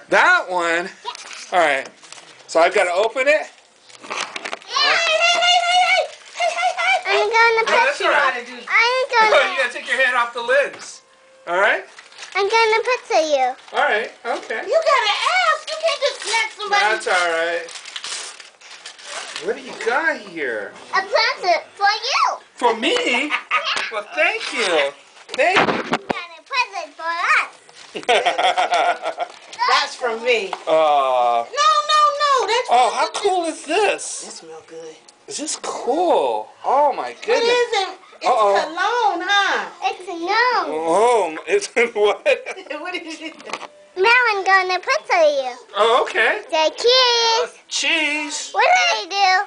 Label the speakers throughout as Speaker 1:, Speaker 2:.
Speaker 1: That one? All right. So I've got to open it?
Speaker 2: I'm gonna put
Speaker 1: that's all right.
Speaker 2: I'm
Speaker 1: You
Speaker 2: gonna
Speaker 1: got to take your hand off the lids. All right?
Speaker 2: I'm gonna put you.
Speaker 1: All right. Okay.
Speaker 3: You gotta ask. You can't just snatch somebody.
Speaker 1: That's all right. What do you got here?
Speaker 2: A present for you.
Speaker 1: For me? Well, thank you. Thank you.
Speaker 2: You got a present for us.
Speaker 3: That's from me.
Speaker 1: Oh.
Speaker 3: No. That's
Speaker 1: Oh, how cool is this?
Speaker 3: That smells good.
Speaker 1: Is this cool? Oh my
Speaker 3: What
Speaker 1: goodness.
Speaker 3: is it? It's cologne, huh?
Speaker 2: It's a no.
Speaker 1: Oh, it's what?
Speaker 3: What is it?
Speaker 2: Now I'm gonna put you.
Speaker 1: Oh, okay.
Speaker 2: Say cheese.
Speaker 1: Cheese.
Speaker 2: What do?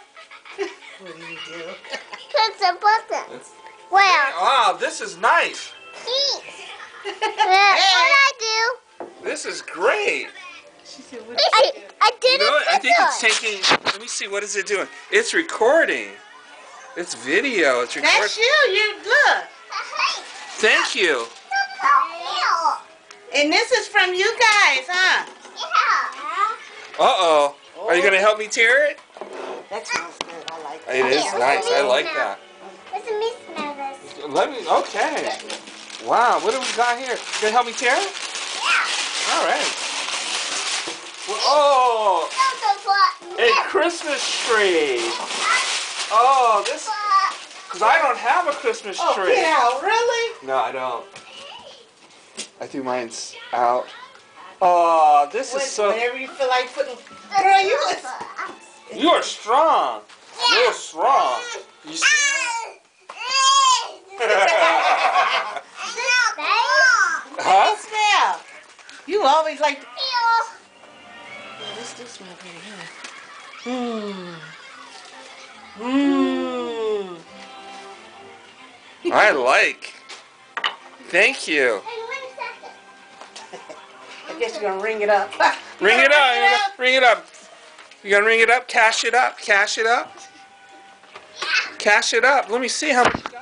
Speaker 3: What do you do?
Speaker 2: Put the button. Well,
Speaker 1: Wow, this is nice.
Speaker 2: cheese. What do?
Speaker 1: This is great.
Speaker 3: She said, what
Speaker 2: I did
Speaker 1: You know what? I think it's
Speaker 2: it.
Speaker 1: taking. Let me see. What is it doing? It's recording. It's video. It's recording.
Speaker 3: That's you. You look.
Speaker 1: Thank you.
Speaker 3: And this is from you guys, huh?
Speaker 1: Uh-oh. Are you going to help me tear it?
Speaker 3: That smells good. I like that.
Speaker 1: It is nice. I like that.
Speaker 2: Let's me smell this.
Speaker 1: Let me. Okay. Wow. What do we got here? You going to help me tear it?
Speaker 2: Yeah.
Speaker 1: All right. Well, oh, a
Speaker 2: It's
Speaker 1: Christmas tree. Oh, this. Because I don't have a Christmas
Speaker 3: Oh,
Speaker 1: tree.
Speaker 3: get out. Really?
Speaker 1: No, I don't. I threw mine out. Oh, this is so.
Speaker 3: Whenever you feel like putting... Girl, you was...
Speaker 1: You are strong. You're strong. You see that? Huh?
Speaker 3: Smell. You always like to... Yeah, this do smell pretty good.
Speaker 1: I like. Thank you.
Speaker 3: I guess you're going to ring it up.
Speaker 1: Ring it up. Ring it up. You gonna ring it up? Cash it up. Cash it up. Cash it up. Let me see how much you got.